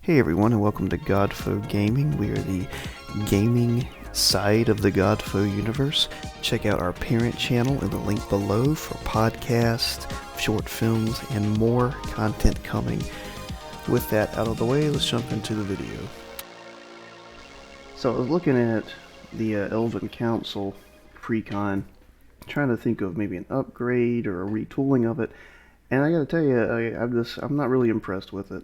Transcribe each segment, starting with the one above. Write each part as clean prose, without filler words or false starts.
Hey everyone, and welcome to Godfoe Gaming. We are the gaming side of the Godfoe universe. Check out our parent channel in the link below for podcasts, short films, and more content coming. With that out of the way, let's jump into the video. So I was looking at the Elven Council pre-con, trying to think of maybe an upgrade or a retooling of it, and I gotta tell you, I'm not really impressed with it.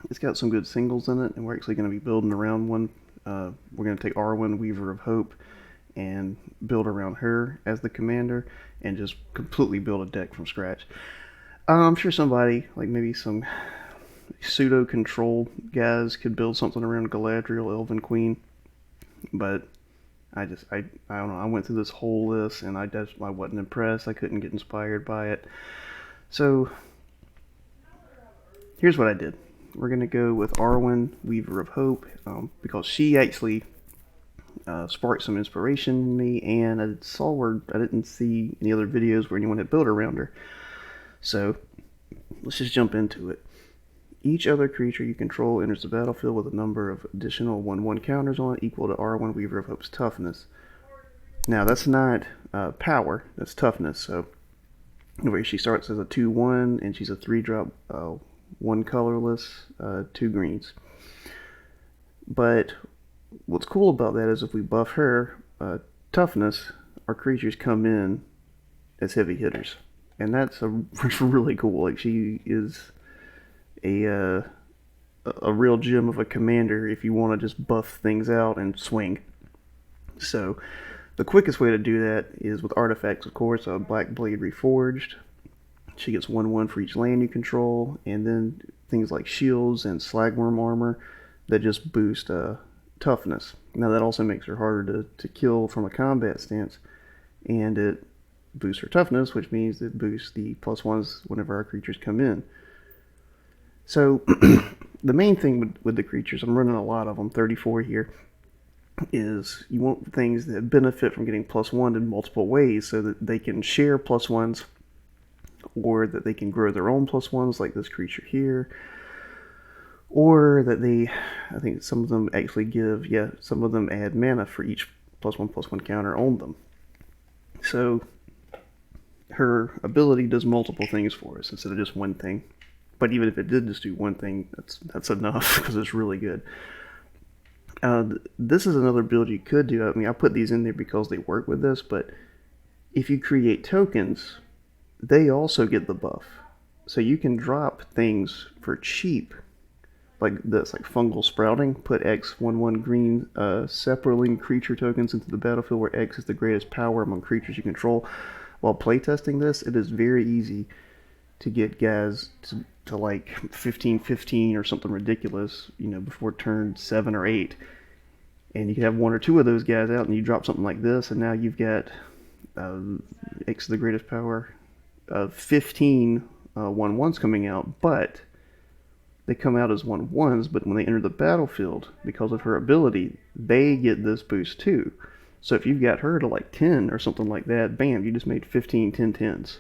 It's got some good singles in it, and we're actually going to be building around one. We're going to take ARWEN, Weaver of Hope, and build around her as the commander, and just completely build a deck from scratch. I'm sure somebody, like maybe some pseudo-controlled guys, could build something around Galadriel, Elven Queen, but I don't know. I went through this whole list, and I wasn't impressed. I couldn't get inspired by it. So here's what I did. We're going to go with ARWEN, Weaver of Hope, because she actually sparked some inspiration in me, and I didn't see any other videos where anyone had built around her. So let's just jump into it. Each other creature you control enters the battlefield with a number of additional 1/1 counters on it equal to ARWEN, Weaver of Hope's toughness. Now that's not power, that's toughness. So where she starts as a 2/1, and she's a 3-drop, 1 colorless, 2 greens. But what's cool about that is if we buff her toughness, our creatures come in as heavy hitters, and that's really cool. Like, she is a real gem of a commander if you want to just buff things out and swing. So the quickest way to do that is with artifacts, of course. Black Blade Reforged. She gets 1/1 for each land you control, and then things like shields and slagworm armor that just boost toughness. Now that also makes her harder to kill from a combat stance, and it boosts her toughness, which means it boosts the +1s whenever our creatures come in. So the main thing with the creatures, I'm running a lot of them, 34 here, is you want things that benefit from getting +1 in multiple ways so that they can share +1s, or that they can grow their own +1s like this creature here, or that I think some of them actually some of them add mana for each +1/+1 counter on them. So her ability does multiple things for us instead of just one thing. But even if it did just do one thing, that's enough because it's really good. This is another build you could do. I mean, I put these in there because they work with this, but if you create tokens, they also get the buff. So you can drop things for cheap, like this, like Fungal Sprouting. Put X 1/1 green separating creature tokens into the battlefield where X is the greatest power among creatures you control. While playtesting this, it is very easy to get guys to like 15/15 or something ridiculous, before turn 7 or 8. And you can have 1 or 2 of those guys out, and you drop something like this, and now you've got X is the greatest power. 15 1/1s coming out, but they come out as 1/1s, but when they enter the battlefield, because of her ability, they get this boost too. So if you've got her to like 10 or something like that, bam, you just made 15 10/10s.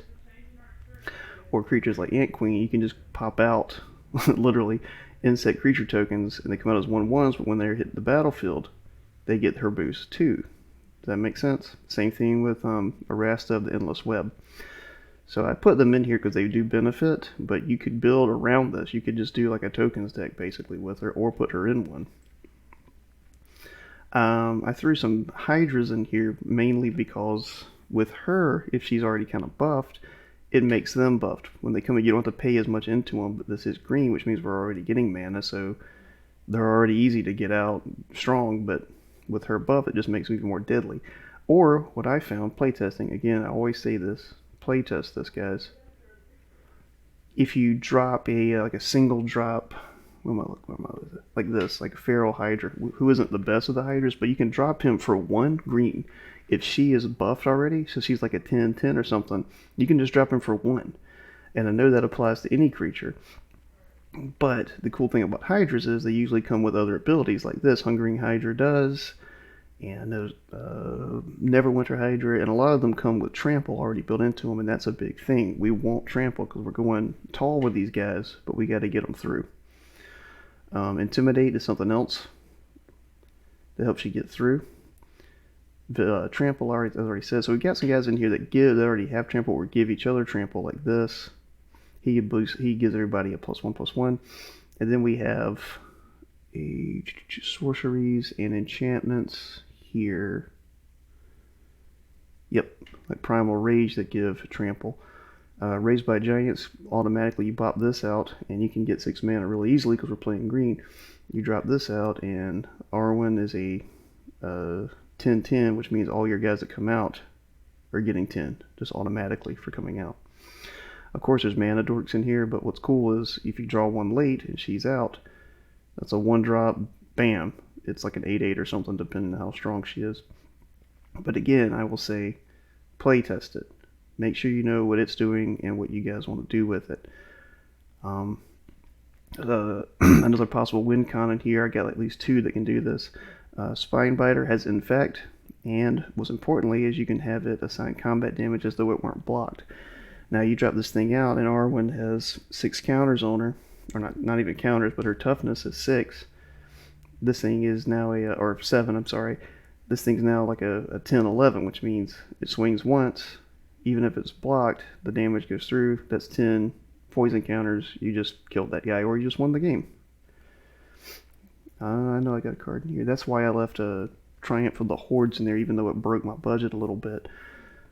Or creatures like Ant Queen, you can just pop out literally insect creature tokens, and they come out as 1/1s, but when they're hitting the battlefield, they get her boost too. Does that make sense? Same thing with Arasta of the Endless Web. So I put them in here because they do benefit, but you could build around this. You could just do like a tokens deck basically with her, or put her in one. I threw some Hydras in here mainly because with her, if she's already kind of buffed, it makes them buffed. When they come in, you don't have to pay as much into them, but this is green, which means we're already getting mana, so they're already easy to get out strong, but with her buff, it just makes them even more deadly. Or what I found playtesting, again, I always say this, playtest this, guys. If you drop like a single drop, like this, like a Feral Hydra, who isn't the best of the Hydras, but you can drop him for 1 green. If she is buffed already, so she's like a 10/10 or something, you can just drop him for 1. And I know that applies to any creature. But the cool thing about Hydras is they usually come with other abilities like this. Hungering Hydra does, and there's Neverwinter Hydra, and a lot of them come with Trample already built into them, and that's a big thing. We want Trample because we're going tall with these guys, but we got to get them through. Intimidate is something else that helps you get through. The trample, as I already said. So we got some guys in here that already have trample or give each other trample like this. He gives everybody a +1/+1. And then we have sorceries and enchantments here. Yep, like Primal Rage that give trample. Raised by Giants, automatically you pop this out and you can get 6 mana really easily because we're playing green. You drop this out and ARWEN is a 10/10, which means all your guys that come out are getting 10 just automatically for coming out. Of course there's mana dorks in here, but what's cool is if you draw one late and she's out, that's a 1-drop, bam. It's like an 8/8 or something depending on how strong she is. But again, I will say play test it. Make sure you know what it's doing and what you guys want to do with it. Another possible win con in here, I got at least 2 that can do this. Spinebiter has Infect, and most importantly is you can have it assign combat damage as though it weren't blocked. Now you drop this thing out and ARWEN has 6 counters on her, or not even counters, but her toughness is 6. This thing is now or 7, I'm sorry. This thing's now like a 10/11, which means it swings once. Even if it's blocked, the damage goes through. That's 10 poison counters. You just killed that guy, or you just won the game. I know I got a card in here. That's why I left a Triumph of the Hordes in there, even though it broke my budget a little bit.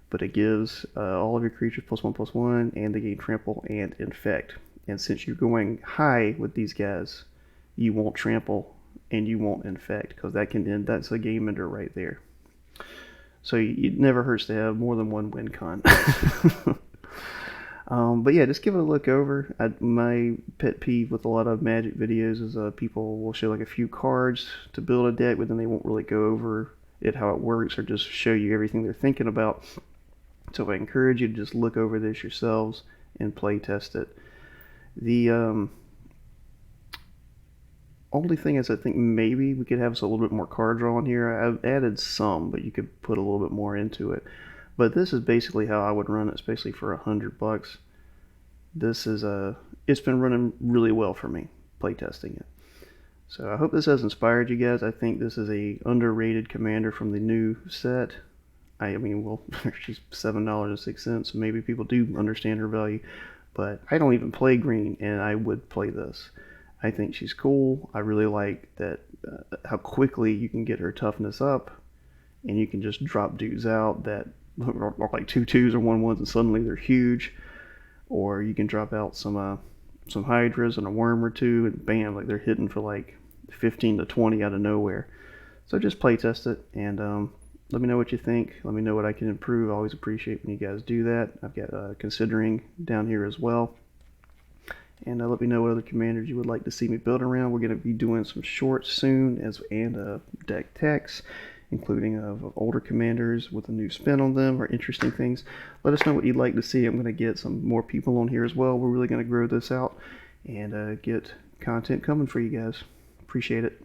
But it gives all of your creatures +1/+1, and they gain trample and infect. And since you're going high with these guys, you won't trample and you won't infect, because that's a game ender right there. So it never hurts to have more than one win con. But yeah, just give it a look over. My pet peeve with a lot of Magic videos is people will show like a few cards to build a deck, but then they won't really go over it, how it works, or just show you everything they're thinking about. So I encourage you to just look over this yourselves and play test it. The only thing is I think maybe we could have a little bit more card draw in here. I've added some, but you could put a little bit more into it. But this is basically how I would run it, especially for $100. This is it's been running really well for me, playtesting it. So I hope this has inspired you guys. I think this is a underrated commander from the new set. I mean, well, she's $7.06, so maybe people do understand her value. But I don't even play green, and I would play this. I think she's cool. I really like that how quickly you can get her toughness up, and you can just drop dudes out that are like 2/2s or 1/1s, and suddenly they're huge. Or you can drop out some hydras and a worm or two, and bam, like they're hitting for like 15 to 20 out of nowhere. So just play test it, and let me know what you think. Let me know what I can improve. I always appreciate when you guys do that. I've got considering down here as well. And let me know what other commanders you would like to see me build around. We're going to be doing some shorts soon, and deck techs, including of older commanders with a new spin on them or interesting things. Let us know what you'd like to see. I'm going to get some more people on here as well. We're really going to grow this out and get content coming for you guys. Appreciate it.